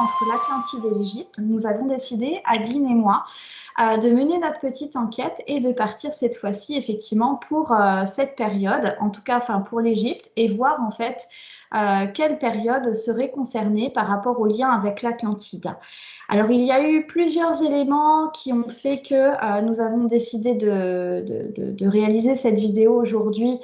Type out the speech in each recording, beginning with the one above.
entre l'Atlantide et l'Égypte, nous avons décidé, Adeline et moi, de mener notre petite enquête et de partir cette fois-ci effectivement pour cette période, en tout cas enfin, pour l'Égypte, et voir en fait quelle période serait concernée par rapport au lien avec l'Atlantide. Alors, il y a eu plusieurs éléments qui ont fait que nous avons décidé de réaliser cette vidéo aujourd'hui,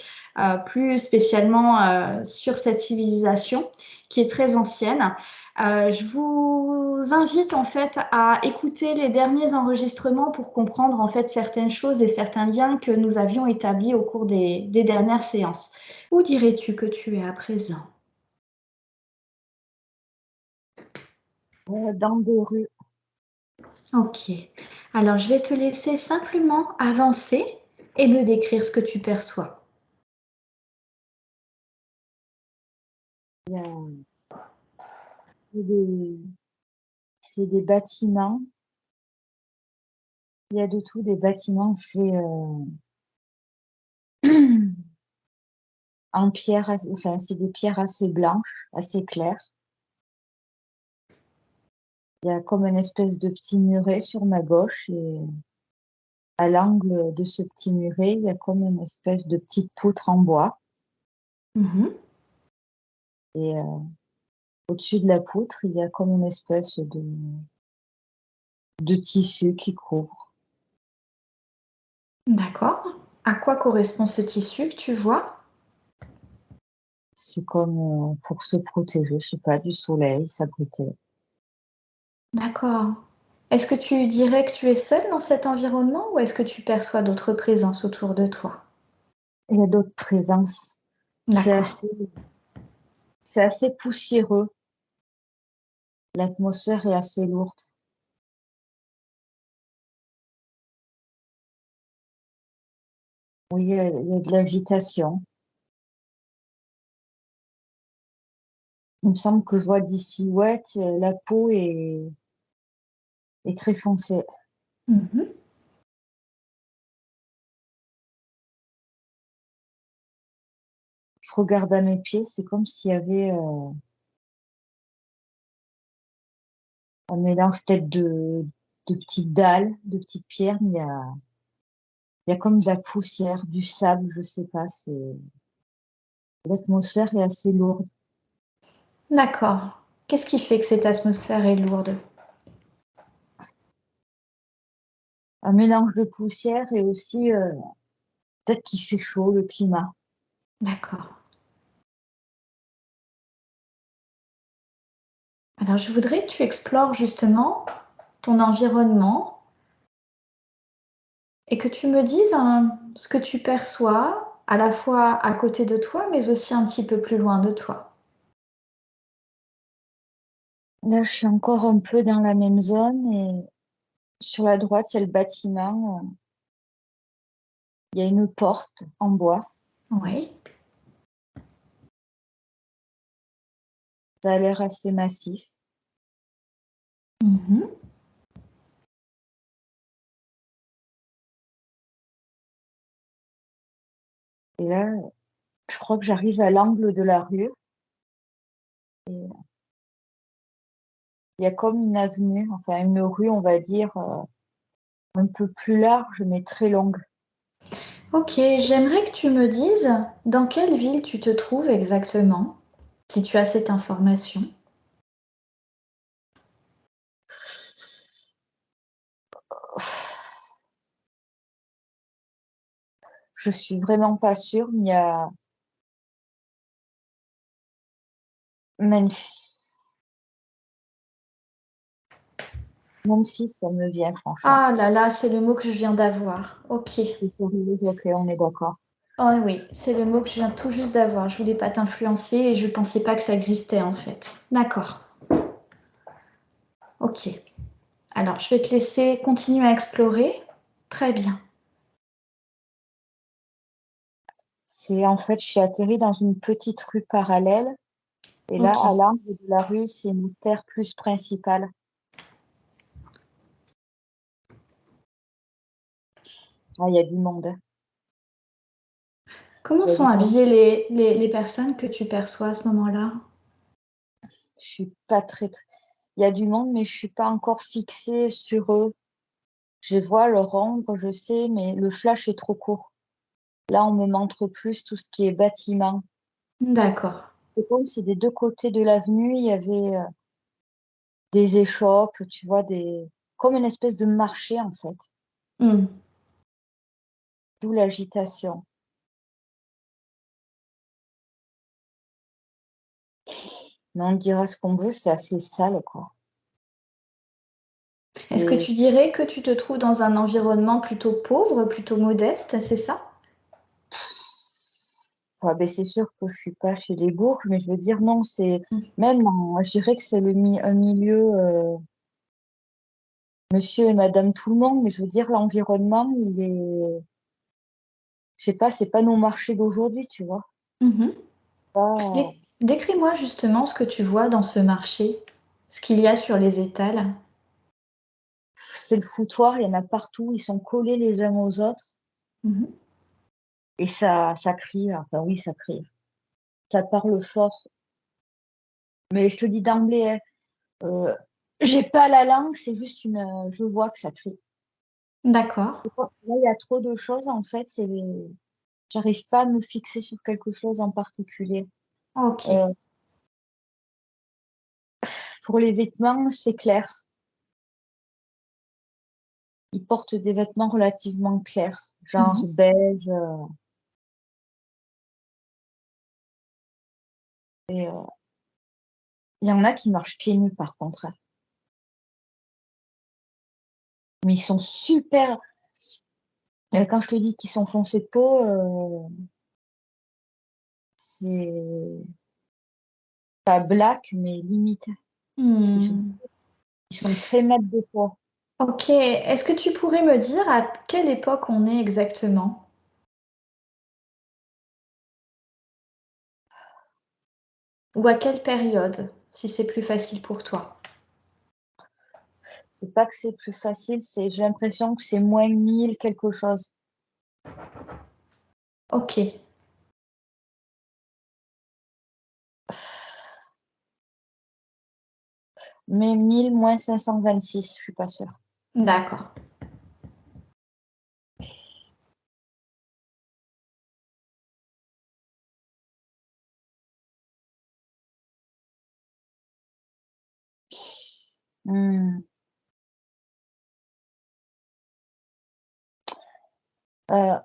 plus spécialement sur cette civilisation qui est très ancienne. Je vous invite en fait à écouter les derniers enregistrements pour comprendre en fait certaines choses et certains liens que nous avions établis au cours des dernières séances. Où dirais-tu que tu es à présent? Dans des rues. Ok. Alors, je vais te laisser simplement avancer et me décrire ce que tu perçois. Il y a des, c'est des bâtiments. Il y a de tout, des bâtiments faits en pierre, enfin, c'est des pierres assez blanches, assez claires. Il y a comme une espèce de petit muret sur ma gauche et à l'angle de ce petit muret, il y a comme une espèce de petite poutre en bois. Mhm. Et au-dessus de la poutre, il y a comme une espèce de tissu qui couvre. D'accord. À quoi correspond ce tissu que tu vois? C'est comme pour se protéger, je sais pas, du soleil, s'abriter. D'accord. Est-ce que tu dirais que tu es seule dans cet environnement ou est-ce que tu perçois d'autres présences autour de toi? Il y a d'autres présences. C'est D'accord. assez, c'est assez poussiéreux. L'atmosphère est assez lourde. Oui, il y a de l'agitation. Il me semble que je vois des silhouettes. La peau est très foncée. Mhm. Je regarde à mes pieds, c'est comme s'il y avait un mélange peut-être de petites dalles, de petites pierres, mais il y a comme de la poussière, du sable, je sais pas. L'atmosphère est assez lourde. D'accord. Qu'est-ce qui fait que cette atmosphère est lourde? Un mélange de poussière et aussi peut-être qu'il fait chaud, le climat. D'accord. Alors, je voudrais que tu explores justement ton environnement et que tu me dises ce que tu perçois à la fois à côté de toi, mais aussi un petit peu plus loin de toi. Là, je suis encore un peu dans la même zone et sur la droite, il y a le bâtiment. Il y a une porte en bois. Oui. Ça a l'air assez massif. Mhm. Et là, je crois que j'arrive à l'angle de la rue. Et il y a comme une avenue, enfin une rue, on va dire, un peu plus large, mais très longue. Ok, j'aimerais que tu me dises dans quelle ville tu te trouves exactement, si tu as cette information. Je suis vraiment pas sûre, mais il y a Memphis. Memphis, ça me vient, franchement. Ah là là, c'est le mot que je viens d'avoir. Ok. C'est sérieux, ok, on est d'accord. Oh oui, c'est le mot que je viens tout juste d'avoir. Je voulais pas t'influencer et je pensais pas que ça existait en fait. D'accord. Ok. Alors, je vais te laisser continuer à explorer. Très bien. C'est en fait, je suis atterrie dans une petite rue parallèle. Et là, Ok. à l'angle de la rue, c'est une terre plus principale. Ah, il y a du monde. Comment Il y a sont du monde. habillées les personnes que tu perçois à ce moment-là? Je suis pas très. il y a du monde, mais je suis pas encore fixée sur eux. Je vois leur ombre, je sais, mais le flash est trop court. Là, on me montre plus tout ce qui est bâtiment. D'accord. C'est comme si des deux côtés de l'avenue, il y avait des échoppes, tu vois, comme une espèce de marché, en fait. Hmm. D'où l'agitation. Mais on dira ce qu'on veut, c'est assez sale, quoi. Est-ce que Et tu dirais que tu te trouves dans un environnement plutôt pauvre, plutôt modeste, c'est ça? ouais, ben, c'est sûr que je suis pas chez les bourges, mais je veux dire, non, c'est Hmm. même, je dirais que c'est un milieu monsieur et madame tout le monde, mais je veux dire, l'environnement, il est, je sais pas, c'est pas nos marchés d'aujourd'hui, tu vois. Mhm. Pas- Décris-moi justement ce que tu vois dans ce marché, ce qu'il y a sur les étals. C'est le foutoir, il y en a partout, ils sont collés les uns aux autres, Mhm. et ça crie, enfin oui, ça crie. Ça parle fort. Mais je te dis d'emblée, hein, euh, j'ai pas la langue, c'est juste je vois que ça crie. D'accord. Là, il y a trop de choses, en fait, j'arrive pas à me fixer sur quelque chose en particulier. Ok. Euh, pour les vêtements, c'est clair. Ils portent des vêtements relativement clairs, genre Mhm. beige. Et il y en a qui marchent pieds nus, par contre, hein. Mais ils sont super. Quand je te dis qu'ils sont foncés de peau, c'est pas black, mais limite. Ils sont, Hmm. ils sont très mats de peau. Ok. Est-ce que tu pourrais me dire à quelle époque on est exactement? Ou à quelle période, si c'est plus facile pour toi? C'est pas que c'est plus facile, j'ai l'impression que c'est moins 1000 quelque chose. Ok. Mais 1000 moins 526, je suis pas sûre. D'accord. Hmm. Euh,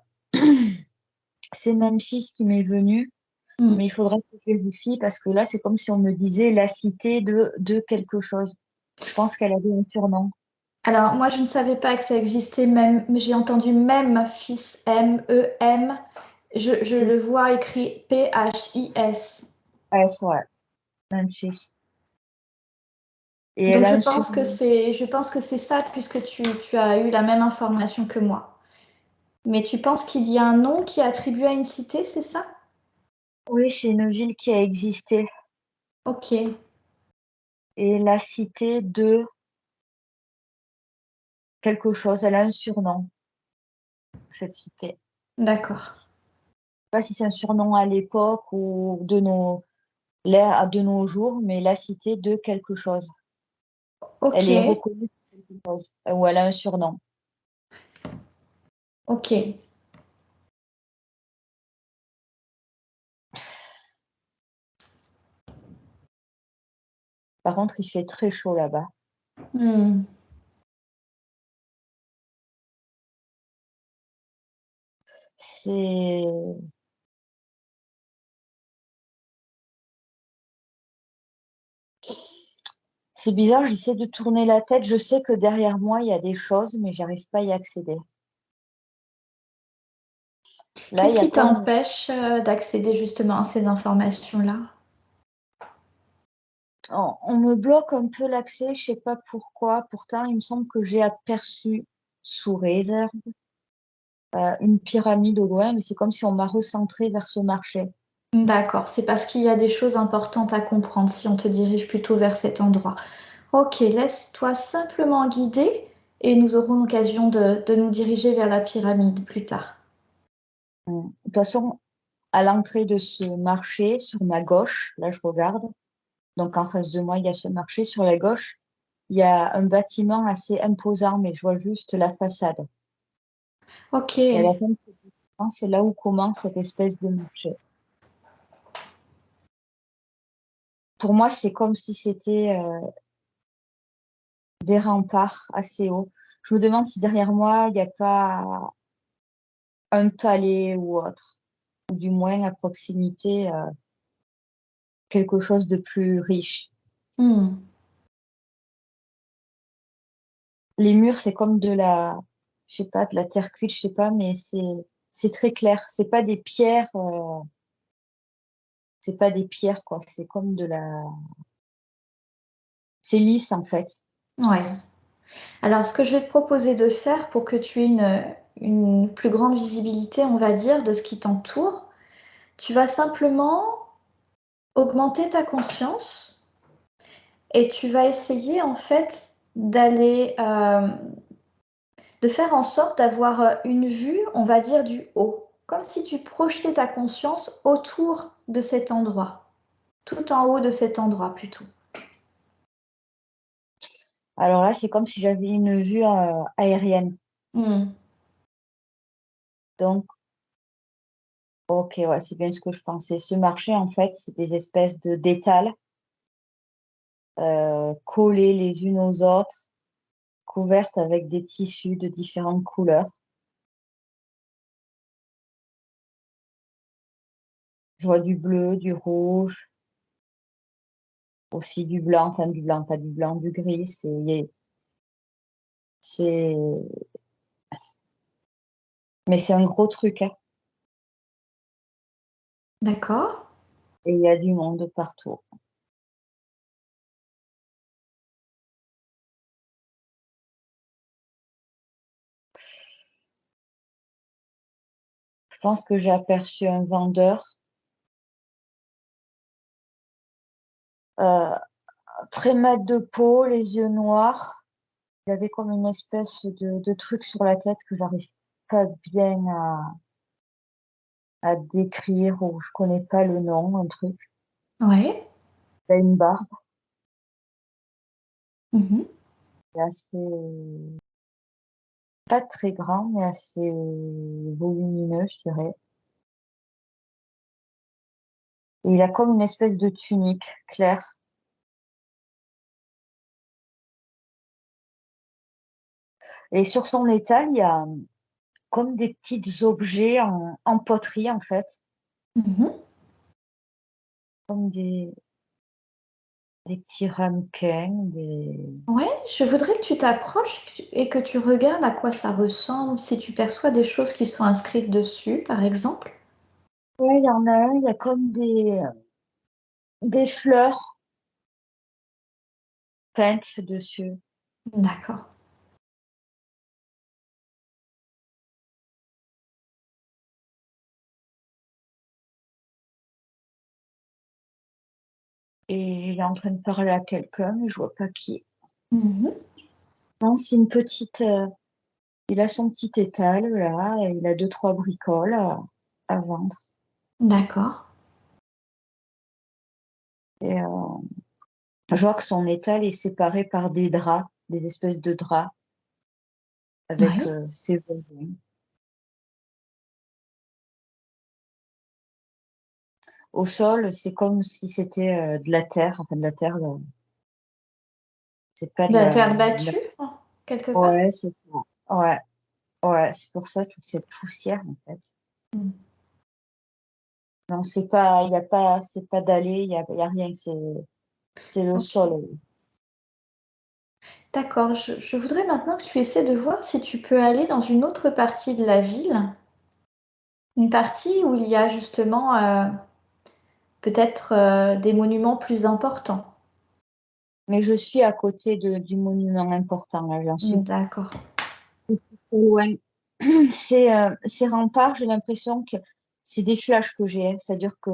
c'est Memphis qui m'est venu, Hmm. mais il faudrait que je vérifie parce que là, c'est comme si on me disait la cité de quelque chose. Je pense qu'elle avait un surnom. Alors, moi, je ne savais pas que ça existait, même, j'ai entendu même fils M-E-M. Je C'est le vois écrit P-H-I-S. S, ouais, Memphis. Et elle Donc, a un surnom. je pense que c'est ça, puisque tu as eu la même information que moi. Mais tu penses qu'il y a un nom qui est attribué à une cité, c'est ça? Oui, c'est une ville qui a existé. Ok, Et la cité de quelque chose, elle a un surnom, cette cité. d'accord. Je sais pas si c'est un surnom à l'époque ou de nos jours, mais la cité de quelque chose. Ok, Elle est reconnue pour quelque chose, ou elle a un surnom. ok. Par contre, il fait très chaud là-bas. Hmm. C'est c'est bizarre, j'essaie de tourner la tête. Je sais que derrière moi, il y a des choses, mais j'arrive pas à y accéder. Là, il Qu'est-ce y a qui comme... t'empêche d'accéder justement à ces informations-là? On me bloque un peu l'accès, je sais pas pourquoi. Pourtant, il me semble que j'ai aperçu, sous réserve, une pyramide au loin, mais c'est comme si on m'a recentré vers ce marché. D'accord, c'est parce qu'il y a des choses importantes à comprendre si on te dirige plutôt vers cet endroit. Ok, laisse-toi simplement guider et nous aurons l'occasion de nous diriger vers la pyramide plus tard. De toute façon, à l'entrée de ce marché, sur ma gauche, là je regarde, donc en face de moi, il y a ce marché sur la gauche. il y a un bâtiment assez imposant, mais je vois juste la façade. Ok. Et à la fin de ce bâtiment, c'est là où commence cette espèce de marché. Pour moi, c'est comme si c'était des remparts assez hauts. Je me demande si derrière moi, il n'y a pas un palais ou autre, ou du moins à proximité, quelque chose de plus riche. Hmm. Les murs, c'est comme je sais pas, de la terre cuite, je sais pas, mais c'est très clair. C'est pas des pierres, quoi. C'est comme c'est lisse, en fait. Ouais. Alors, ce que je vais te proposer de faire pour que tu aies une plus grande visibilité, on va dire, de ce qui t'entoure, tu vas simplement augmenter ta conscience et tu vas essayer en fait de faire en sorte d'avoir une vue, on va dire, du haut, comme si tu projetais ta conscience autour de cet endroit, tout en haut de cet endroit plutôt. Alors là, c'est comme si j'avais une vue aérienne. Hmm. Donc, ok, ouais, c'est bien ce que je pensais. Ce marché, en fait, c'est des espèces d'étals collées les unes aux autres, couvertes avec des tissus de différentes couleurs. Je vois du bleu, du rouge, aussi du blanc, enfin du blanc, pas du blanc, du gris. C'est, mais c'est un gros truc, hein. D'accord. Et il y a du monde partout. Je pense que j'ai aperçu un vendeur, euh, très mat de peau, les yeux noirs. Il avait comme une espèce de truc sur la tête que j'arrive pas bien à décrire ou je connais pas le nom, un truc. Oui. Il a une barbe, Mhm. c'est assez, pas très grand, mais assez volumineux, je dirais. Et il a comme une espèce de tunique claire. Et sur son étal, il y a comme des petits objets en poterie, en fait, Mhm. comme des petits ramequins, Ouais, je voudrais que tu t'approches et que tu regardes à quoi ça ressemble, si tu perçois des choses qui sont inscrites dessus, par exemple. Ouais, il y en a un, il y a comme des fleurs peintes dessus. D'accord. Et il est en train de parler à quelqu'un, mais je vois pas qui. Mhm. Non, c'est une petite. Il a son petit étal là, et il a deux, trois bricoles à vendre. D'accord. Et je vois que son étal est séparé par des draps, des espèces de draps avec Oui. ses voisins. Au sol, c'est comme si c'était de la terre, enfin de la terre, c'est pas De la terre battue, quelque part. Ouais, c'est ça. Ouais, ouais, c'est pour ça toute cette poussière en fait. Mm. Non, c'est pas, il y a pas, c'est pas dallé, il y a rien, c'est le Ok. sol. D'accord. Je voudrais maintenant que tu essaies de voir si tu peux aller dans une autre partie de la ville, une partie où il y a justement peut-être des monuments plus importants. Mais je suis à côté du monument important, là, j'en suis D'accord. trop loin. Ces remparts, j'ai l'impression que c'est des flashs que j'ai, hein. Ça dure que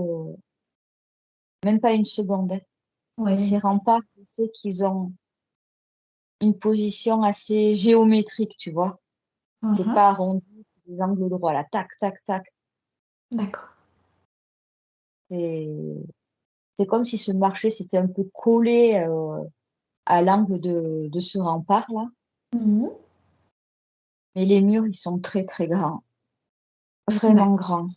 même pas une seconde, hein. Oui. Ces remparts, je sais qu'ils ont une position assez géométrique, tu vois. C'est Mhm. pas arrondi, c'est des angles droits, là, tac, tac, tac. D'accord. C'est, c'est comme si ce marché s'était un peu collé. à l'angle de ce rempart-là. Mhm. Mais les murs, ils sont très, très grands. Vraiment D'accord. grands.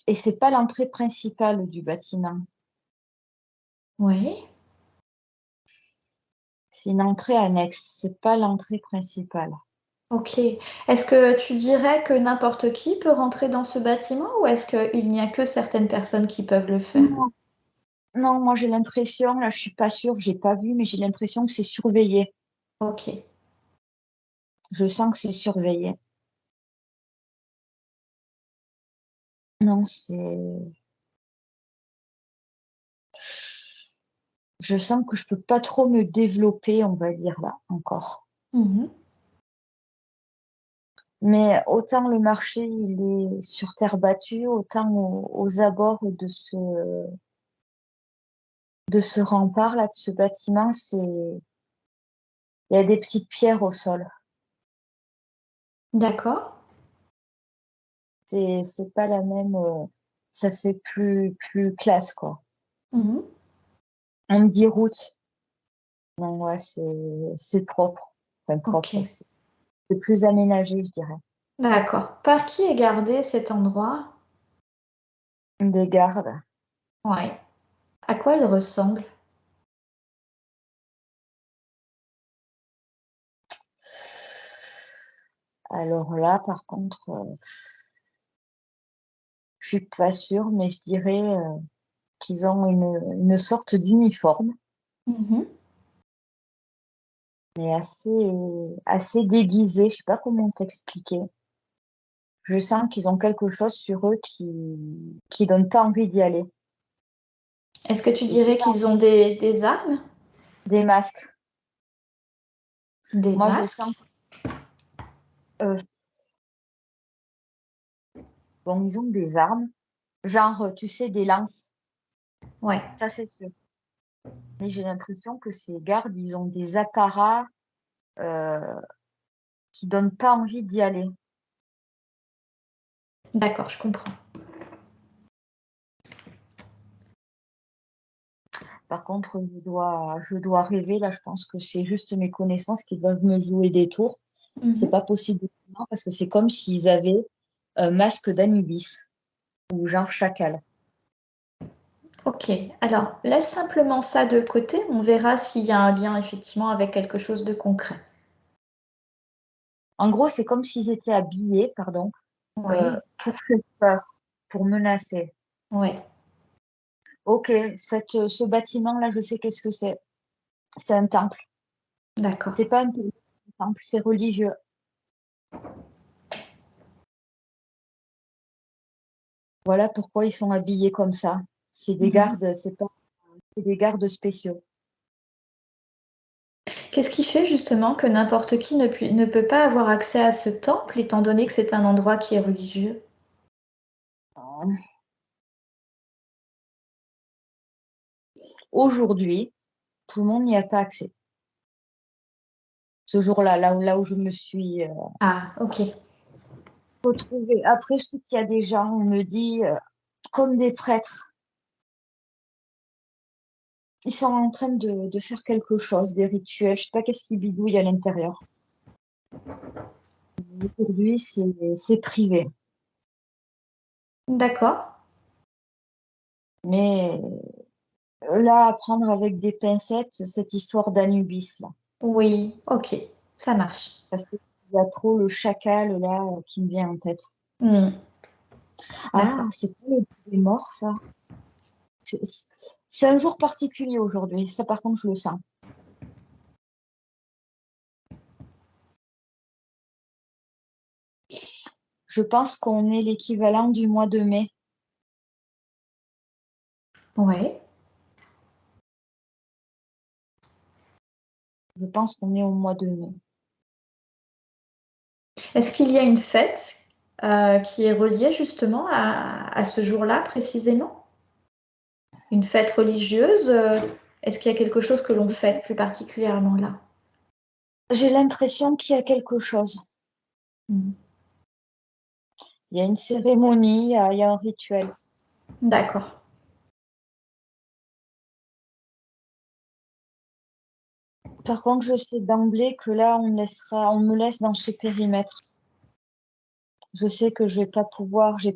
Et c'est pas l'entrée principale du bâtiment. Oui. C'est une entrée annexe. C'est pas l'entrée principale. Ok. Est-ce que tu dirais que n'importe qui peut rentrer dans ce bâtiment ou est-ce qu'il n'y a que certaines personnes qui peuvent le faire? Non, non, moi j'ai l'impression, là je suis pas sûre, j'ai pas vu, mais j'ai l'impression que c'est surveillé. Ok. Je sens que c'est surveillé. Non, je sens que je peux pas trop me développer, on va dire là, encore. Mhm. Mais autant le marché, il est sur terre battue, autant aux abords de ce rempart là, de ce bâtiment, il y a des petites pierres au sol. D'accord. C'est pas la même, ça fait plus classe, quoi. Mhm. On me dit route. Non, ouais, c'est propre. Enfin, propre, Ok. c'est plus aménagé, je dirais. D'accord. Par qui est gardé cet endroit? Des gardes. Ouais. À quoi il ressemble? Alors là, par contre, je suis pas sûre, mais je dirais qu'ils ont une sorte d'uniforme, Mhm. mais assez déguisé. Je sais pas comment t'expliquer. Je sens qu'ils ont quelque chose sur eux qui donne pas envie d'y aller. Est-ce que tu Et c'est dirais pas qu'ils ont des armes? des masques. Des Moi, je sens, masques? euh, bon, ils ont des armes, genre, tu sais, des lances. Ouais. Ça, c'est sûr. Mais j'ai l'impression que ces gardes, ils ont des apparats euh, qui donnent pas envie d'y aller. D'accord, je comprends. Par contre, je dois rêver. Là, je pense que c'est juste mes connaissances qui doivent me jouer des tours. C'est Mhm. pas possible parce que c'est comme s'ils avaient un masque d'Anubis ou genre chacal. Ok. Alors, laisse simplement ça de côté. On verra s'il y a un lien effectivement avec quelque chose de concret. En gros, c'est comme s'ils étaient habillés, pardon, Oui. pour faire peur, pour menacer. Ouais. Ok, ce bâtiment-là, je sais qu'est-ce que c'est. C'est un temple. D'accord. C'est pas un temple, c'est religieux. Voilà pourquoi ils sont habillés comme ça. C'est des Mhm. gardes, c'est des gardes spéciaux. Qu'est-ce qui fait justement que n'importe qui ne peut pas avoir accès à ce temple, étant donné que c'est un endroit qui est religieux? Aujourd'hui, tout le monde n'y a pas accès. Ce jour-là, là où je me suis Ah, ok. retrouvée. Après, je sais qu'il y a des gens, on me dit, comme des prêtres, ils sont en train de faire quelque chose, des rituels. Je sais pas qu'est-ce qui bidouille à l'intérieur. Aujourd'hui, c'est privé. D'accord. Mais là, à prendre avec des pincettes, cette histoire d'Anubis, là. Oui, ok. Ça marche. Parce qu'il y a trop le chacal, là, qui me vient en tête. Hmm. Ah, D'accord. c'est pas le jour des morts, ça. C'est un jour particulier aujourd'hui. Ça, par contre, je le sens. Je pense qu'on est l'équivalent du mois de mai. Ouais. Je pense qu'on est au mois de mai. Est-ce qu'il y a une fête qui est reliée justement à ce jour-là précisément? Une fête religieuse? Est-ce qu'il y a quelque chose que l'on fête plus particulièrement là? J'ai l'impression qu'il y a quelque chose. Hmm. Il y a une cérémonie, il y a un rituel. D'accord. Par contre, je sais d'emblée que là, on me laisse dans ce périmètre. Je sais que je vais pas pouvoir, je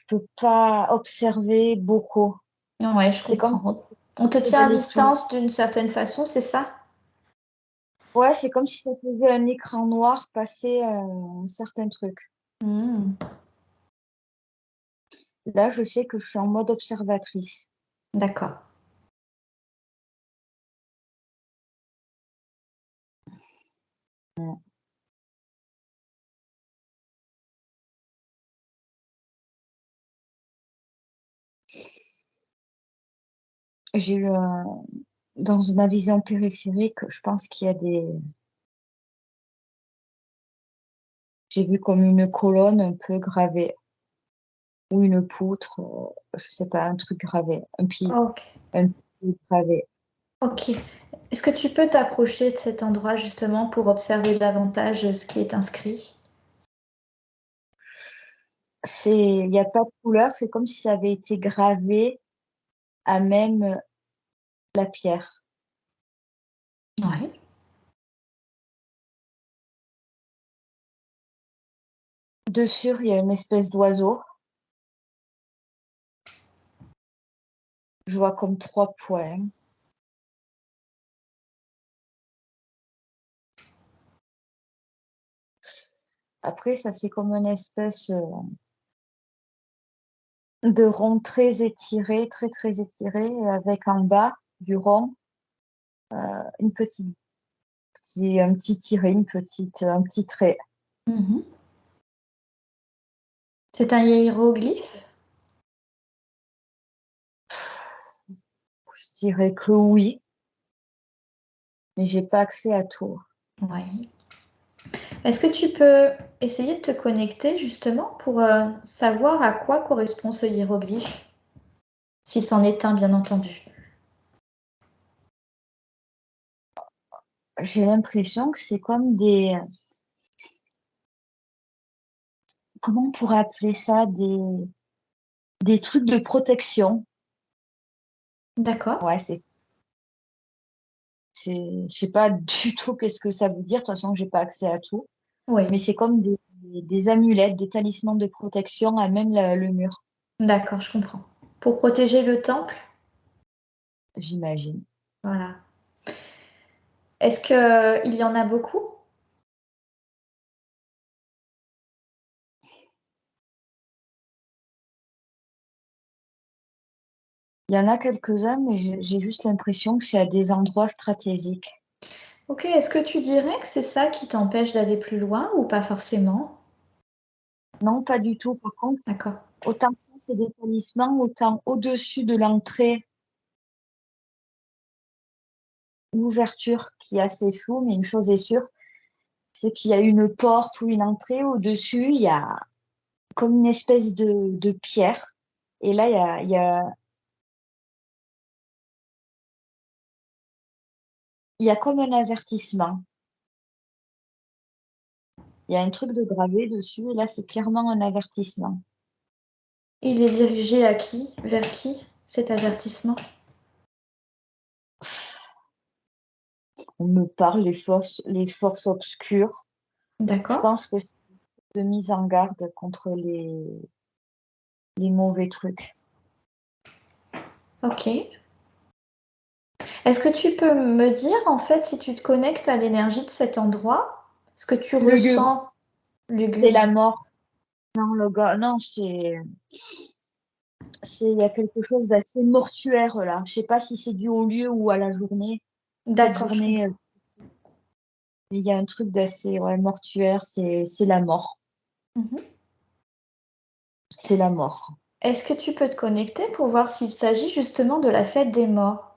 peux pas observer beaucoup. Ouais, je C'est comme comprends. On te si tient à j'avais plus. distance d'une certaine façon, c'est ça? Ouais, c'est comme si ça faisait un écran noir passer certains trucs. Hmm, Là, je sais que je suis en mode observatrice. d'accord. Mm. J'ai eu, dans ma vision périphérique, je pense qu'il y a j'ai vu comme une colonne un peu gravée, ou une poutre, je sais pas, un truc gravé, Ok. un pied gravé. Ok. Est-ce que tu peux t'approcher de cet endroit justement pour observer davantage ce qui est inscrit? Il n'y a pas de couleur, c'est comme si ça avait été gravé à même la pierre. Ouais. Dessus, il y a une espèce d'oiseau. Je vois comme 3 points. Après, ça fait comme une espèce de rond très étiré, très très étiré, et avec en bas du rond une petite, un petit tiré, un petit trait. Mhm. C'est un hiéroglyphe? Je dirais que oui, mais j'ai pas accès à tout. Ouais. Est-ce que tu peux essayer de te connecter justement pour savoir à quoi correspond ce hiéroglyphe, si c'en est un, bien entendu. J'ai l'impression que c'est comme comment on pourrait appeler ça, des trucs de protection. D'accord. Ouais, je sais pas du tout qu'est-ce que ça veut dire. De toute façon, j'ai pas accès à tout. Oui. Mais c'est comme des amulettes, des talismans de protection à même le mur, D'accord, je comprends. Pour protéger le temple? j'imagine. Voilà. Est-ce que il y en a beaucoup? Il y en a quelques-uns, mais j'ai juste l'impression que c'est à des endroits stratégiques. Ok, est-ce que tu dirais que c'est ça qui t'empêche d'aller plus loin ou pas forcément? Non, pas du tout. Par contre, D'accord. autant ça, c'est des talismans, autant au-dessus de l'entrée, l'ouverture qui est assez floue, mais une chose est sûre, c'est qu'il y a une porte ou une entrée. Au-dessus, il y a comme une espèce de pierre. Et là, il y a comme un avertissement. Il y a un truc de gravé dessus, et là, c'est clairement un avertissement. Il est dirigé à qui? Vers qui, cet avertissement? On me parle les forces obscures. Je D'accord. pense que c'est de mise en garde contre les mauvais trucs. Ok. Est-ce que tu peux me dire, en fait, si tu te connectes à l'énergie de cet endroit, ce que tu Lugubre, ressens c'est lugubre? la mort. Non, le gars, non, il y a quelque chose d'assez mortuaire là. Je sais pas si c'est dû au lieu ou à la journée. Cette D'accord, je journée, comprends. il y a un truc d'assez mortuaire, c'est la mort. Mhm. C'est la mort. Est-ce que tu peux te connecter pour voir s'il s'agit justement de la fête des morts?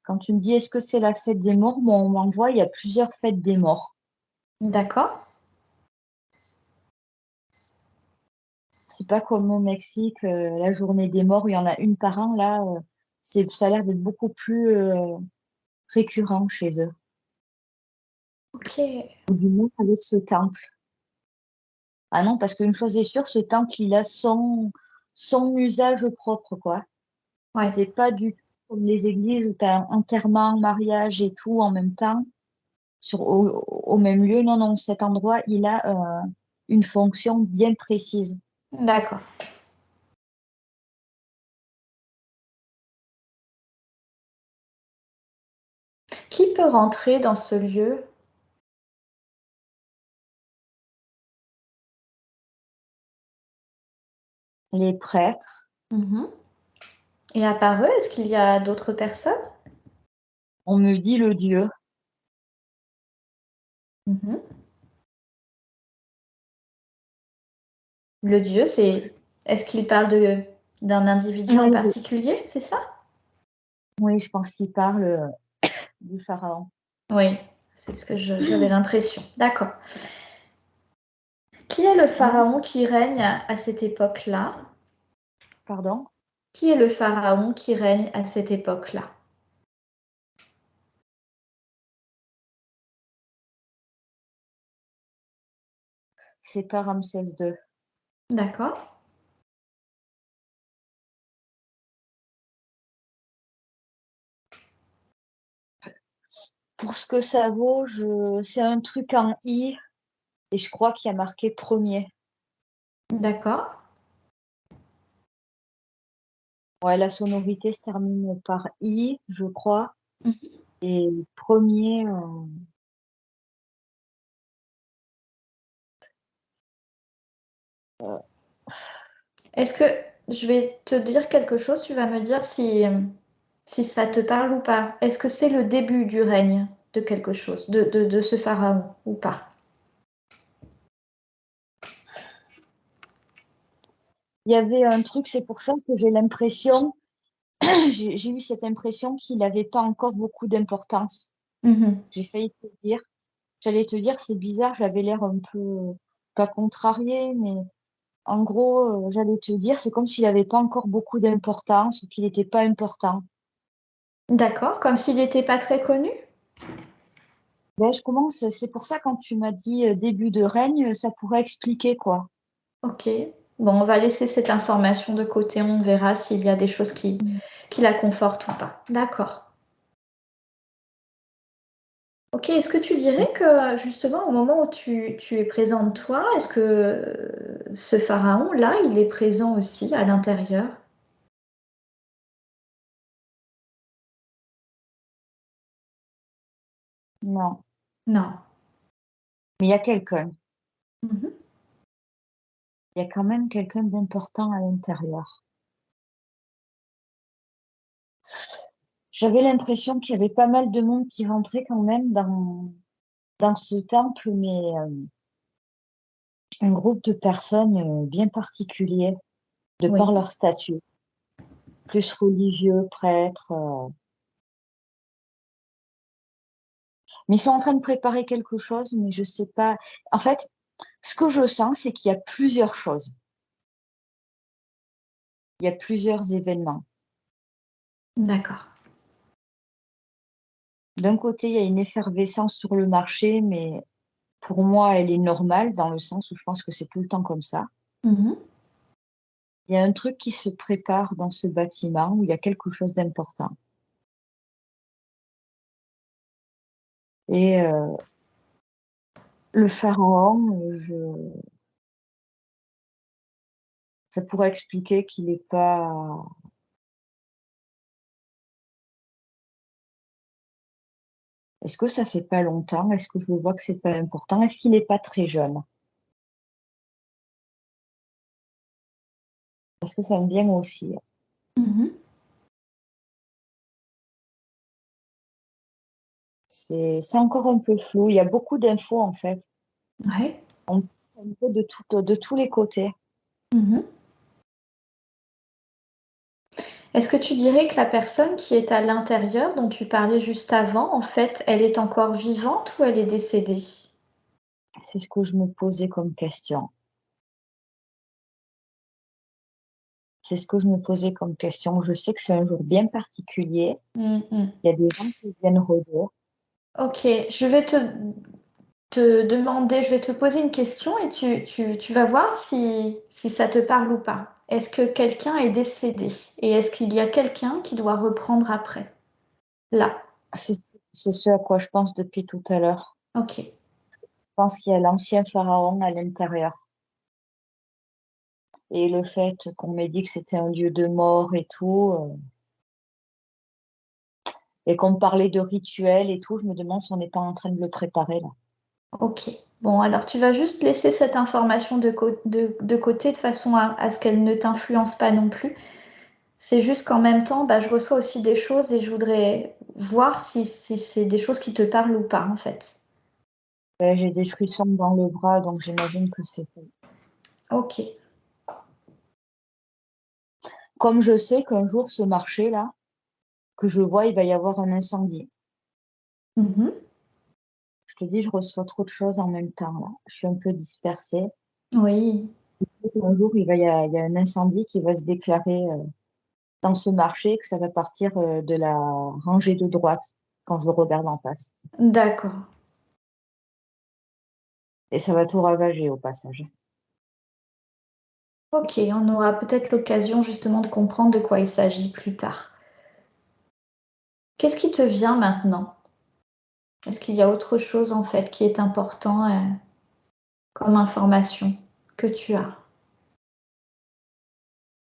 Quand tu me dis est-ce que c'est la fête des morts, moi on m'envoie, il y a plusieurs fêtes des morts. D'accord. c'est pas comme au Mexique, la journée des morts, où il y en a une par an. Là, ça a l'air d'être beaucoup plus récurrent chez eux. Ok. Ou du moins avec ce temple. Ah non, parce qu'une chose est sûre, ce temple, il a son usage propre, quoi. Ouais. C'est pas du tout comme les églises où tu as enterrement, mariage et tout en même temps, au même lieu. Non, non, cet endroit, il a une fonction bien précise. D'accord. Qui peut rentrer dans ce lieu? Les prêtres, Mhm. Et à part eux, est-ce qu'il y a d'autres personnes? on me dit le Dieu. Mhm. Le dieu, c'est... Est-ce qu'il parle d'un individu en Oui, particulier, c'est ça? oui, je pense qu'il parle du pharaon. Oui, c'est ce que j'avais l'impression. D'accord. Qui est le Non, pharaon qui règne à cette époque-là? pardon, Qui est le pharaon qui règne à cette époque-là? c'est pas Ramsès II. D'accord. Pour ce que ça vaut, c'est un truc en I et je crois qu'il y a marqué premier. D'accord. Ouais, la sonorité se termine par I, je crois. Mhm. Et premier, Est-ce que je vais te dire quelque chose, tu vas me dire si ça te parle ou pas. Est-ce que c'est le début du règne de quelque chose, de ce pharaon ou pas? il y avait un truc, c'est pour ça que j'ai l'impression, j'ai eu cette impression qu'il n'avait pas encore beaucoup d'importance. Mhm. J'ai failli te dire, j'allais te dire, c'est bizarre, j'avais l'air un peu, pas contrariée, mais en gros, j'allais te dire, c'est comme s'il n'avait pas encore beaucoup d'importance ou qu'il n'était pas important. D'accord, comme s'il n'était pas très connu? Ben, c'est pour ça quand tu m'as dit début de règne, ça pourrait expliquer quoi. Ok. Bon, on va laisser cette information de côté, on verra s'il y a des choses Mm. qui la confortent ou pas. D'accord. Ok, est-ce que tu dirais que justement au moment où tu es présente toi, est-ce que ce pharaon-là, il est présent aussi à l'intérieur? Non, Non. mais il y a quelqu'un. Mhm. Il y a quand même quelqu'un d'important à l'intérieur. J'avais l'impression qu'il y avait pas mal de monde qui rentrait quand même dans ce temple, mais un groupe de personnes bien particulier de par Oui. leur statut, plus religieux, prêtres. Mais ils sont en train de préparer quelque chose, mais je sais pas. En fait, ce que je sens, c'est qu'il y a plusieurs choses. Il y a plusieurs événements. D'accord. D'un côté, il y a une effervescence sur le marché, mais pour moi, elle est normale dans le sens où je pense que c'est tout le temps comme ça. Mhm. Il y a un truc qui se prépare dans ce bâtiment où il y a quelque chose d'important. Et le pharaon, ça pourrait expliquer qu'il est pas. Est-ce que ça fait pas longtemps? Est-ce que je vois que c'est pas important? Est-ce qu'il est pas très jeune? Parce que ça me vient aussi. Mhm. C'est encore un peu flou. Il y a beaucoup d'infos en fait. Ouais. On un peu de tous les côtés. Mhm. Est-ce que tu dirais que la personne qui est à l'intérieur, dont tu parlais juste avant, en fait, elle est encore vivante ou elle est décédée? C'est ce que je me posais comme question. C'est ce que je me posais comme question. Je sais que c'est un jour bien particulier. Mhm. Il y a des gens qui viennent rôder. Ok, je vais te demander, je vais te poser une question et tu vas voir si ça te parle ou pas. Est-ce que quelqu'un est décédé et est-ce qu'il y a quelqu'un qui doit reprendre après? Là. C'est c'est ce à quoi je pense depuis tout à l'heure. Ok. Je pense qu'il y a l'ancien pharaon à l'intérieur. Et le fait qu'on m'ait dit que c'était un lieu de mort et tout, et qu'on me parlait de rituels et tout, je me demande si on n'est pas en train de le préparer là. Ok. Bon, alors tu vas juste laisser cette information de côté de façon à ce qu'elle ne t'influence pas non plus. C'est juste qu'en même temps, bah, je reçois aussi des choses et je voudrais voir si c'est des choses qui te parlent ou pas, en fait. J'ai des frissons dans le bras, donc j'imagine que c'est... Ok. Comme je sais qu'un jour, ce marché-là, que je vois, il va y avoir un incendie. Mhm. Je te dis, je reçois trop de choses en même temps, là. Je suis un peu dispersée. Oui. Un jour, il y a un incendie qui va se déclarer dans ce marché, que ça va partir de la rangée de droite, quand je le regarde en face. D'accord. Et ça va tout ravager au passage. Ok, on aura peut-être l'occasion justement de comprendre de quoi il s'agit plus tard. Qu'est-ce qui te vient maintenant? Est-ce qu'il y a autre chose en fait qui est important comme information que tu as?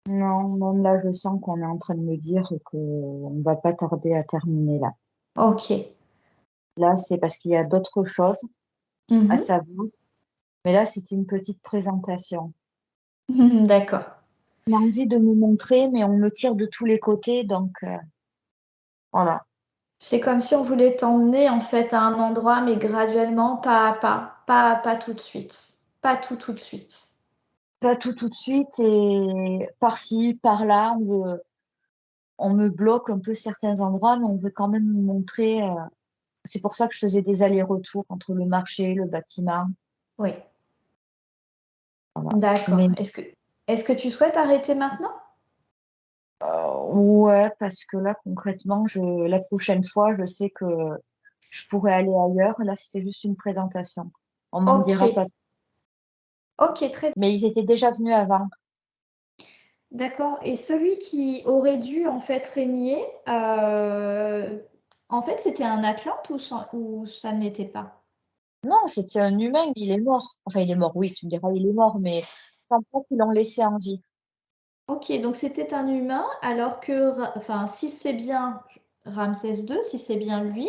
Non, même là, je sens qu'on est en train de me dire qu'on ne va pas tarder à terminer là. Ok. Là, c'est parce qu'il y a d'autres choses à Mhm. savoir. Mais là, c'était une petite présentation. D'accord. On a envie de me montrer, mais on me tire de tous les côtés. Donc, voilà. C'est comme si on voulait t'emmener en fait à un endroit, mais graduellement, pas à pas, pas à pas tout de suite. Pas tout de suite. Pas tout tout de suite. Et par-ci, par-là, on me bloque un peu certains endroits, mais on veut quand même me montrer. C'est pour ça que je faisais des allers-retours entre le marché, le bâtiment. Oui, Voilà. d'accord. Mais Est-ce que tu souhaites arrêter maintenant? ouais, parce que là, concrètement, la prochaine fois, je sais que je pourrais aller ailleurs. Là, c'était juste une présentation. On m'en Ok, dira pas. ok, très bien. Mais ils étaient déjà venus avant. D'accord. Et celui qui aurait dû en fait régner, en fait, c'était un Atlante ou ça ne l'était pas? Non, c'était un humain, il est mort. Enfin, il est mort, oui, tu me diras, il est mort, mais je pense pas qu'ils l'ont laissé en vie. Ok, donc c'était un humain, alors que, enfin, si c'est bien Ramsès II, si c'est bien lui,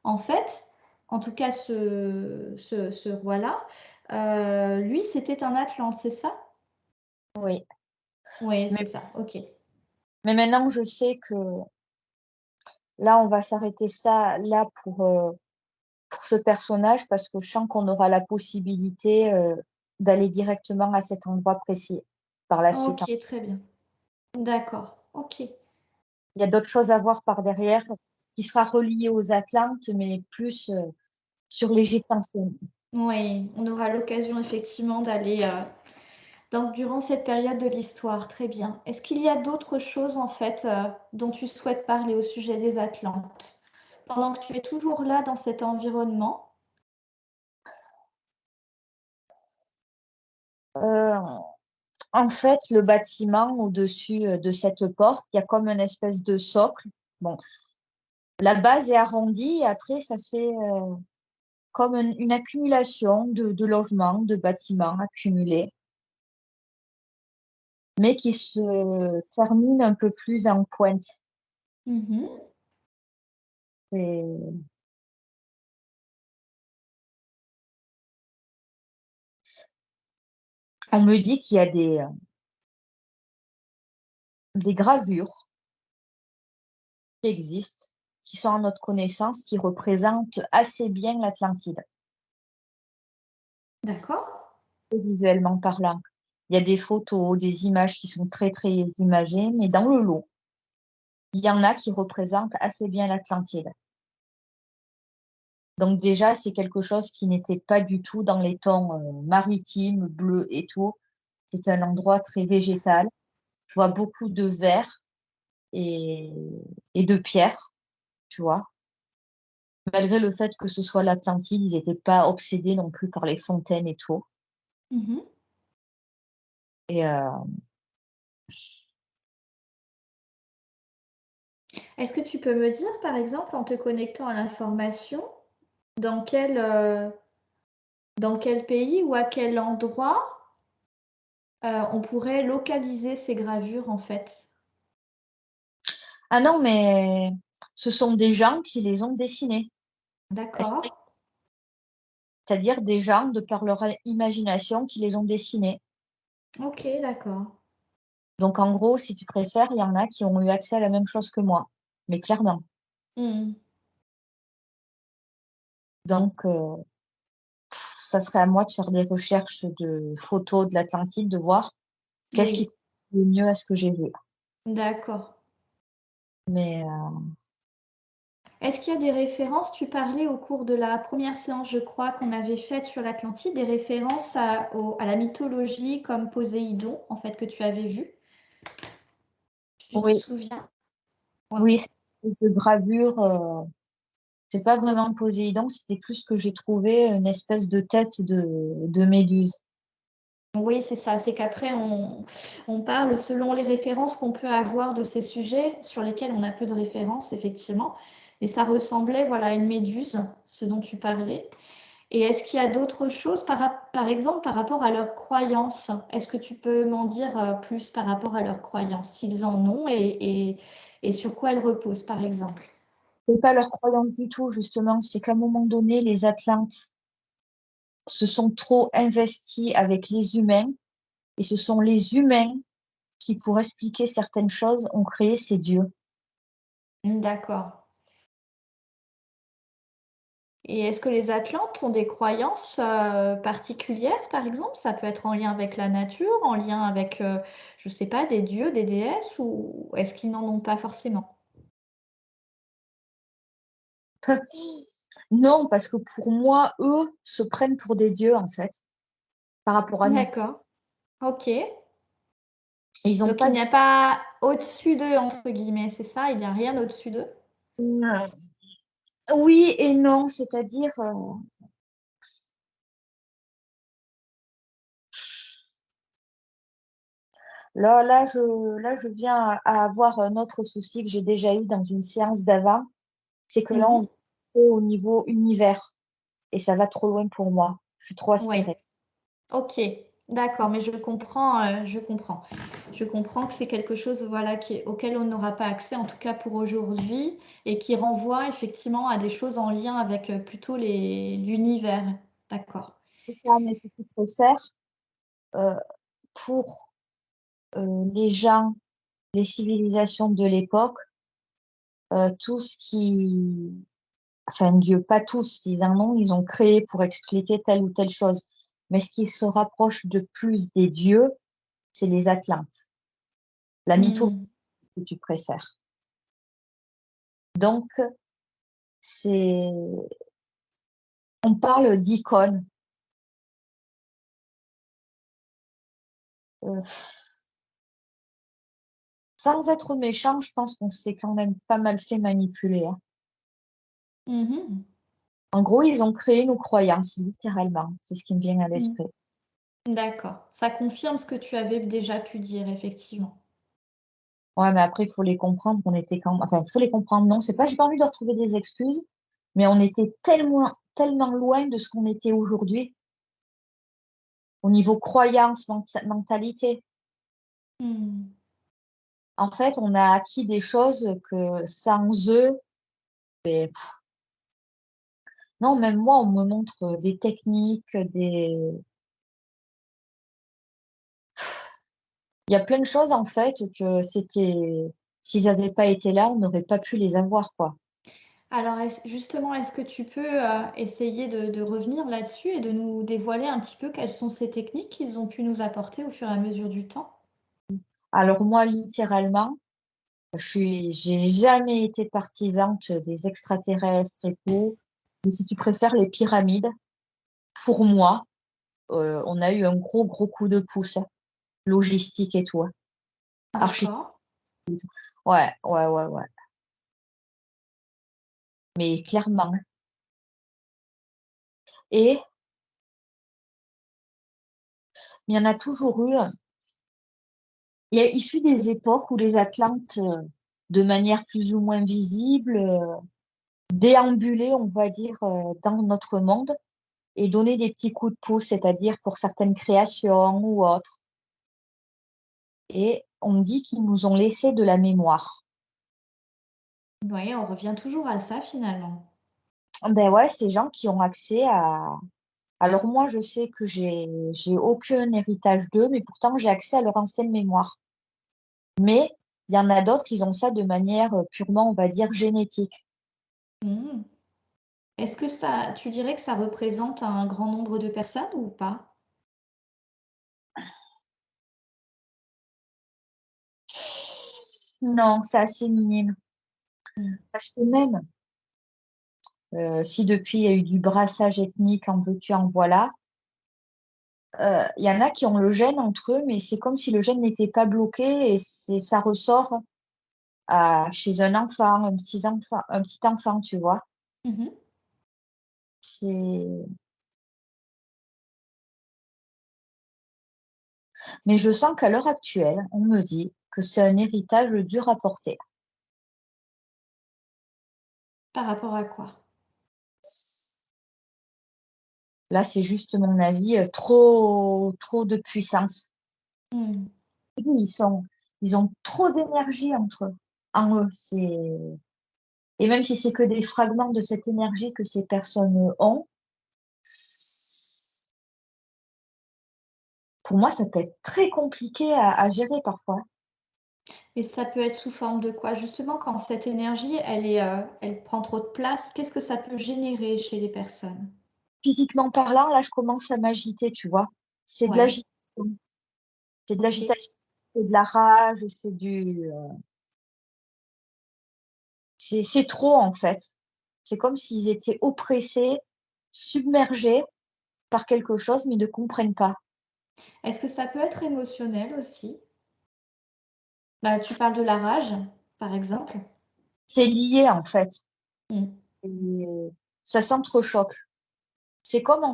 en fait, en tout cas ce roi-là, lui c'était un Atlante, c'est ça? Oui. Oui, c'est Mais, ça, ok. mais maintenant, je sais que là, on va s'arrêter ça là pour ce personnage parce que je sens qu'on aura la possibilité d'aller directement à cet endroit précis par la suite. Ok, très bien. D'accord, ok. Il y a d'autres choses à voir par derrière qui sera relié aux Atlantes, mais plus sur l'Égypte ancienne. Oui, on aura l'occasion effectivement d'aller durant cette période de l'histoire. Très bien. Est-ce qu'il y a d'autres choses en fait dont tu souhaites parler au sujet des Atlantes? Pendant que tu es toujours là dans cet environnement. Euh, En fait, le bâtiment au-dessus de cette porte, il y a comme une espèce de socle. Bon, la base est arrondie et après, ça fait comme une accumulation de logements, de bâtiments accumulés, mais qui se termine un peu plus en pointe. Mhm. C'est- On me dit qu'il y a des gravures qui existent, qui sont à notre connaissance, qui représentent assez bien l'Atlantide, D'accord. visuellement parlant. Il y a des photos, des images qui sont très, très imagées, mais dans le lot, il y en a qui représentent assez bien l'Atlantide. Donc déjà, c'est quelque chose qui n'était pas du tout dans les tons maritimes, bleus et tout. C'est un endroit très végétal. Je vois beaucoup de verre et, et de pierre, tu vois. Malgré le fait que ce soit l'Atlantide, ils n'étaient pas obsédés non plus par les fontaines et tout. Mhm. Et Est-ce que tu peux me dire, par exemple, en te connectant à l'information, dans dans quel pays ou à quel endroit on pourrait localiser ces gravures en fait? ah non, mais ce sont des gens qui les ont dessinés. D'accord. C'est-à-dire des gens, de par leur imagination, qui les ont dessinés. Ok, d'accord. Donc en gros, si tu préfères, il y en a qui ont eu accès à la même chose que moi, mais clairement. Hmm. Donc ça serait à moi de faire des recherches de photos de l'Atlantide, de voir qu'est-ce qui Oui, correspond le mieux à ce que j'ai vu. d'accord. Mais Est-ce qu'il y a des références? Tu parlais au cours de la première séance, je crois, qu'on avait faite sur l'Atlantide, des références à la mythologie comme Poséidon, en fait, que tu avais vu. Tu te oui, souviens? Ouais. oui, c'est de gravure. C'est pas vraiment Poséidon, c'était plus que j'ai trouvé une espèce de tête de méduse. Oui, c'est ça. C'est qu'après, on parle selon les références qu'on peut avoir de ces sujets sur lesquels on a peu de références, effectivement. Et ça ressemblait, voilà, à une méduse, ce dont tu parlais. Et est-ce qu'il y a d'autres choses, par exemple, par rapport à leurs croyances? Est-ce que tu peux m'en dire plus par rapport à leurs croyances, s'ils en ont et sur quoi elles reposent, par exemple? C'est pas leur croyance du tout, justement, c'est qu'à un moment donné, les Atlantes se sont trop investis avec les humains, et ce sont les humains qui, pour expliquer certaines choses, ont créé ces dieux. D'accord. Et est-ce que les Atlantes ont des croyances particulières, par exemple? Ça peut être en lien avec la nature, en lien avec, je ne sais pas, des dieux, des déesses, ou est-ce qu'ils n'en ont pas forcément? Non, parce que pour moi, eux se prennent pour des dieux, en fait, par rapport à nous. D'accord, ok. Ils ont Donc il pas... n'y a pas au-dessus d'eux, entre guillemets, c'est ça? Il n'y a rien au-dessus d'eux? Oui et non, c'est-à-dire, là, je viens à avoir un autre souci que j'ai déjà eu dans une séance d'avant, c'est que là, on Mhm. est au niveau univers et ça va trop loin pour moi. Je suis trop Oui, aspirée. ok. D'accord, mais je comprends, je comprends. Je comprends que c'est quelque chose, voilà, auquel on n'aura pas accès, en tout cas pour aujourd'hui, et qui renvoie effectivement à des choses en lien avec plutôt l'univers. D'accord. C'est ça, mais ce que je préfère euh, pour les gens, les civilisations de l'époque, tout ce qui, enfin Dieu, pas tous, ils en ont, ils ont créé pour expliquer telle ou telle chose. Mais ce qui se rapproche de plus des dieux, c'est les Atlantes, la mythologie Hmm. que tu préfères. Donc, c'est, on parle d'icônes. Euh, Sans être méchant, je pense qu'on s'est quand même pas mal fait manipuler, hein. Mhm. En gros, ils ont créé nos croyances, littéralement. C'est ce qui me vient à Hmm. l'esprit. D'accord. Ça confirme ce que tu avais déjà pu dire, effectivement. Ouais, mais après, il faut les comprendre. On était quand... Enfin, il faut les comprendre. Non, c'est pas, j'ai pas envie de retrouver des excuses, mais on était tellement loin de ce qu'on était aujourd'hui, au niveau croyance, mentalité. Hmm. En fait, on a acquis des choses que sans eux, ben, non, même moi, on me montre des techniques, il y a plein de choses, en fait, que c'était, s'ils n'avaient pas été là, on n'aurait pas pu les avoir, quoi. Alors justement, est-ce que tu peux essayer de revenir là-dessus et de nous dévoiler un petit peu quelles sont ces techniques qu'ils ont pu nous apporter au fur et à mesure du temps? Alors moi, littéralement, j'ai jamais été partisante des extraterrestres et tout. Mais si tu préfères les pyramides, pour moi, on a eu un gros coup de pouce, hein, logistique et tout, hein. Archi D'accord. ouais, ouais, ouais, ouais, mais clairement et il y en a toujours eu, il fut des époques où les Atlantes, de manière plus ou moins visible, déambulaient, on va dire, dans notre monde et donnaient des petits coups de pouce, c'est-à-dire pour certaines créations ou autres et on me dit qu'ils nous ont laissé de la mémoire. Oui, on revient toujours à ça finalement. Ben ouais, ces gens qui ont accès à alors moi, je sais que j'ai aucun héritage d'eux, mais pourtant j'ai accès à leur ancienne mémoire. Mais il y en a d'autres, ils ont ça de manière, purement, on va dire, génétique. Mmh. Est-ce que ça tu dirais que ça représente un grand nombre de personnes ou pas? Non, c'est assez minime. Mmh. Parce que même, si depuis il y a eu du brassage ethnique, en veux-tu, en voilà, il y en a qui ont le gène entre eux, mais c'est comme si le gène n'était pas bloqué et ça ressort chez un enfant, un petit enfant, tu vois? Mmh. C'est mais je sens qu'à l'heure actuelle, on me dit que c'est un héritage dur à porter. Par rapport à quoi? Là, c'est juste mon avis, trop de puissance. Mmh. Ils ont trop d'énergie en eux. Et même si c'est que des fragments de cette énergie que ces personnes ont, pour moi, ça peut être très compliqué à gérer parfois. Et ça peut être sous forme de quoi? Justement, quand cette énergie, elle prend trop de place, qu'est-ce que ça peut générer chez les personnes? Physiquement parlant, là, je commence à m'agiter, tu vois? C'est de Ouais, l'agitation, c'est de OK. l'agitation, c'est de la rage, c'est trop, en fait. C'est comme s'ils étaient oppressés, submergés par quelque chose, mais ne comprennent pas. Est-ce que ça peut être émotionnel aussi? Bah, tu parles de la rage, par exemple? C'est lié, en fait, Mmh. et ça s'entrechoque. C'est comme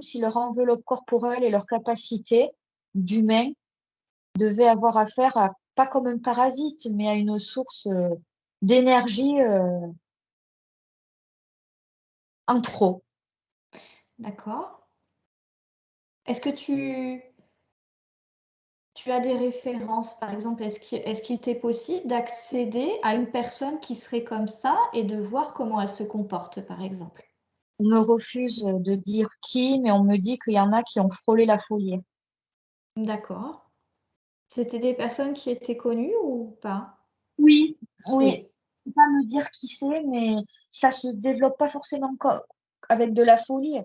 si leur enveloppe corporelle et leur capacité d'humain devaient avoir affaire à pas comme un parasite, mais à une source, d'énergie, en trop. D'accord. Est-ce que tu as des références? Par exemple, est-ce qu'il t'est possible d'accéder à une personne qui serait comme ça et de voir comment elle se comporte, par exemple? On me refuse, de dire qui, mais on me dit qu'il y en a qui ont frôlé la folie. D'accord. C'était des personnes qui étaient connues ou pas? Oui, oui, Oui. je peux pas me dire qui c'est, mais ça se développe pas forcément avec de la folie.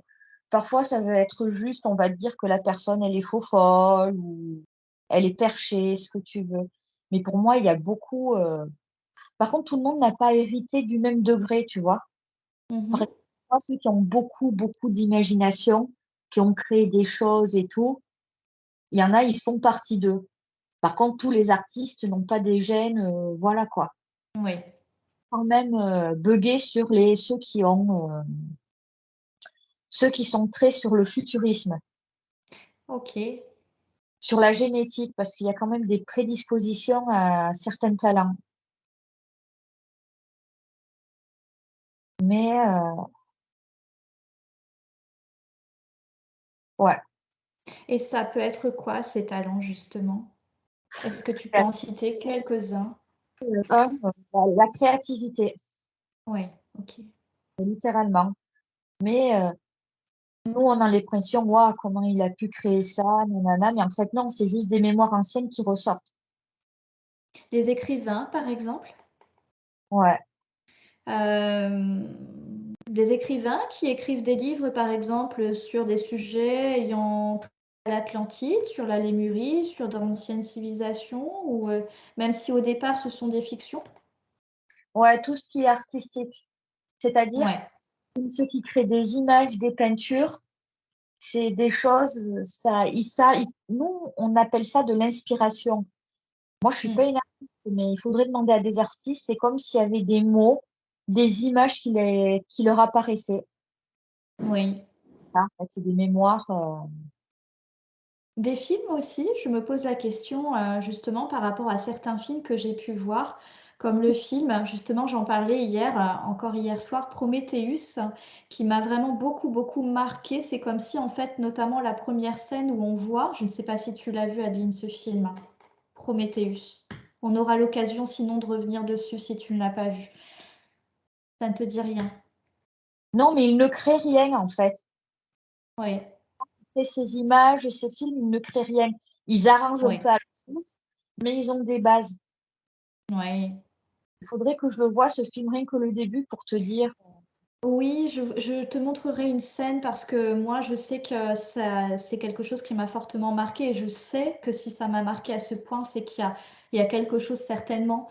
Parfois, ça va être juste, on va dire que la personne, elle est faux folle ou elle est perchée, ce que tu veux. Mais pour moi, il y a beaucoup, par contre, tout le monde n'a pas hérité du même degré, tu vois? Par Mmh. exemple, ceux qui ont beaucoup, beaucoup d'imagination, qui ont créé des choses et tout, il y en a, ils font partie d'eux. Par contre, tous les artistes n'ont pas des gènes, voilà quoi. Oui. Quand même, bugger sur les ceux qui sont très sur le futurisme, OK. sur la génétique, parce qu'il y a quand même des prédispositions à certains talents. Mais ouais. Et ça peut être quoi ces talents justement? Est-ce que tu peux en citer quelques-uns? La créativité, Oui, OK. littéralement. Mais nous, on a l'impression: «Waouh, comment il a pu créer ça, nanana», mais en fait non, c'est juste des mémoires anciennes qui ressortent. Les écrivains, par exemple? Ouais, Des écrivains qui écrivent des livres, par exemple, sur des sujets ayant trait à l'Atlantide, sur la Lémurie, sur d'anciennes civilisations ou, même si au départ ce sont des fictions? ouais, tout ce qui est artistique. C'est-à-dire, Ouais, ceux qui créent des images, des peintures, c'est des choses, nous, on appelle ça de l'inspiration. Moi, je suis pas Mmh. une artiste, mais il faudrait demander à des artistes. C'est comme s'il y avait des mots, des images qui leur apparaissaient. Oui. Ah, en fait, c'est des mémoires. Des films aussi, je me pose la question, justement par rapport à certains films que j'ai pu voir, comme le film, justement j'en parlais hier, encore hier soir, Prometheus, qui m'a vraiment beaucoup, beaucoup marquée. C'est comme si en fait, notamment la première scène où on voit, je ne sais pas si tu l'as vu Adeline ce film, Prometheus. On aura l'occasion sinon de revenir dessus si tu ne l'as pas vu. Ça ne te dit rien? Non, mais ils ne créent rien, en fait. Oui, Et ces images, ces films, ils ne créent rien. Ils arrangent un oui, peu à la sauce, mais ils ont des bases. oui. Il faudrait que je le voie, ce film, rien que le début, pour te dire. Oui, je te montrerai une scène parce que moi, je sais que ça c'est quelque chose qui m'a fortement marquée et je sais que si ça m'a marqué à ce point, c'est qu'il y a quelque chose certainement,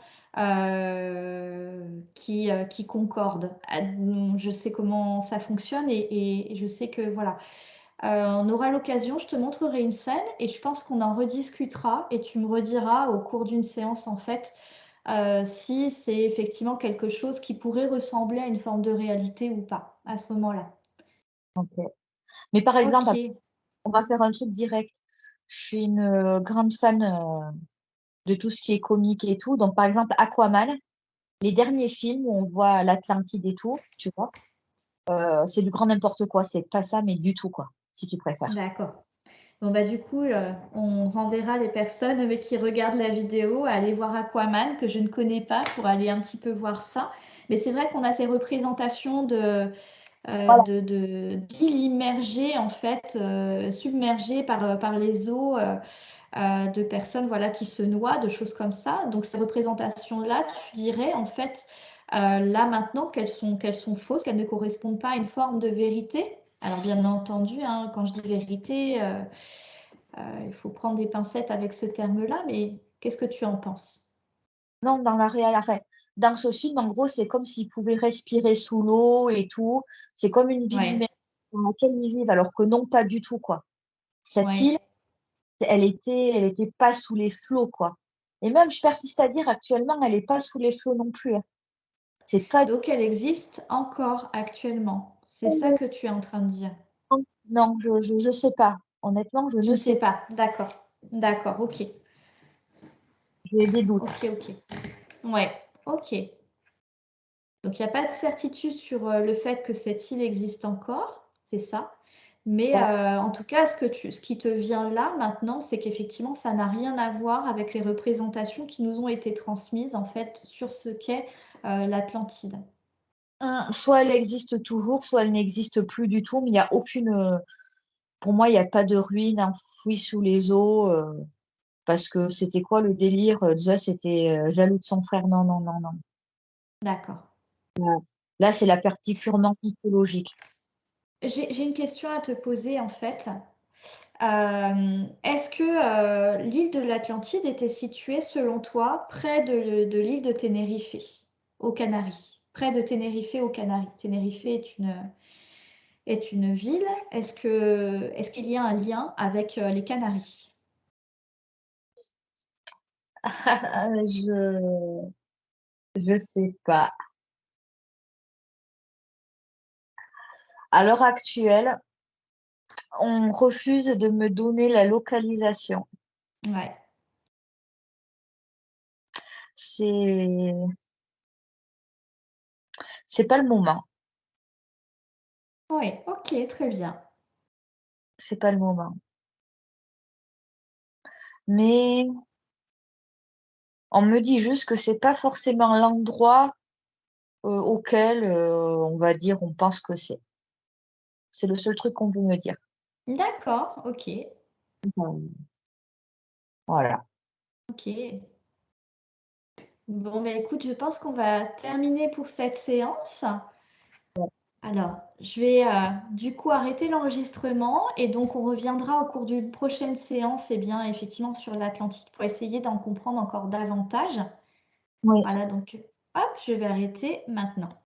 qui concorde. Je sais comment ça fonctionne et je sais que voilà, on aura l'occasion, je te montrerai une scène et je pense qu'on en rediscutera et tu me rediras au cours d'une séance, en fait, si c'est effectivement quelque chose qui pourrait ressembler à une forme de réalité ou pas, à ce moment-là. Ok. Mais par exemple, OK, on va faire un truc direct. Je suis une grande fan de tout ce qui est comique et tout. Donc, par exemple, Aquaman, les derniers films où on voit l'Atlantide et tout, tu vois, c'est du grand n'importe quoi. C'est pas ça, mais du tout, quoi, si tu préfères. d'accord. Bon, bah, du coup, on renverra les personnes, qui regardent la vidéo à aller voir Aquaman, que je ne connais pas, pour aller un petit peu voir ça. Mais c'est vrai qu'on a ces représentations Voilà. d'îles immergées, en fait, submergées par les eaux, de personnes voilà, qui se noient, de choses comme ça. Donc ces représentations-là, tu dirais en fait, là maintenant qu'elles sont fausses, qu'elles ne correspondent pas à une forme de vérité. Alors bien entendu, hein, quand je dis vérité, il faut prendre des pincettes avec ce terme-là, mais qu'est-ce que tu en penses? Non, dans la réal enfin, dans ce film, en gros, c'est comme s'ils pouvaient respirer sous l'eau et tout. C'est comme une ville Ouais, immergée dans laquelle ils vivent, alors que non, pas du tout, quoi. Cette ouais. île, elle était pas sous les flots, quoi. Et même, je persiste à dire, actuellement, elle est pas sous les flots non plus, hein. C'est pas du Donc elle existe encore actuellement. C'est ça tout. que tu es en train de dire. Non, je sais pas. Honnêtement, je Tu ne ne sais sais pas. pas. D'accord. D'accord, ok. J'ai des doutes. Ok, ok. Ouais, ok. Donc il n'y a pas de certitude sur, le fait que cette île existe encore, c'est ça. Mais, Voilà. en tout cas, ce qui te vient là, maintenant, c'est qu'effectivement, ça n'a rien à voir avec les représentations qui nous ont été transmises, en fait, sur ce qu'est, l'Atlantide. Soit elle existe toujours, soit elle n'existe plus du tout, mais il y a aucune, pour moi, il y a pas de ruines enfouies sous les eaux, parce que c'était quoi le délire? Zeus était, jaloux de son frère. Non, non, non, non. D'accord. Là, c'est la partie purement mythologique. J'ai une question à te poser, en fait. Est-ce que, l'île de l'Atlantide était située, selon toi, près de l'île de Tenerife, aux Canaries? Près de Tenerife, aux Canaries. Tenerife est une ville. Est-ce qu'il y a un lien avec, les Canaries? Je sais pas. À l'heure actuelle, on refuse de me donner la localisation. Ouais. C'est c'est pas le moment. Oui, OK, très bien. C'est pas le moment. Mais on me dit juste que c'est pas forcément l'endroit, auquel, on va dire, on pense que c'est. C'est le seul truc qu'on veut me dire. D'accord, OK, Voilà. OK. Bon, bah, écoute, je pense qu'on va terminer pour cette séance. Alors, je vais, du coup arrêter l'enregistrement et donc on reviendra au cours d'une prochaine séance, eh bien, effectivement sur l'Atlantide pour essayer d'en comprendre encore davantage. Oui. Voilà, donc hop, je vais arrêter maintenant.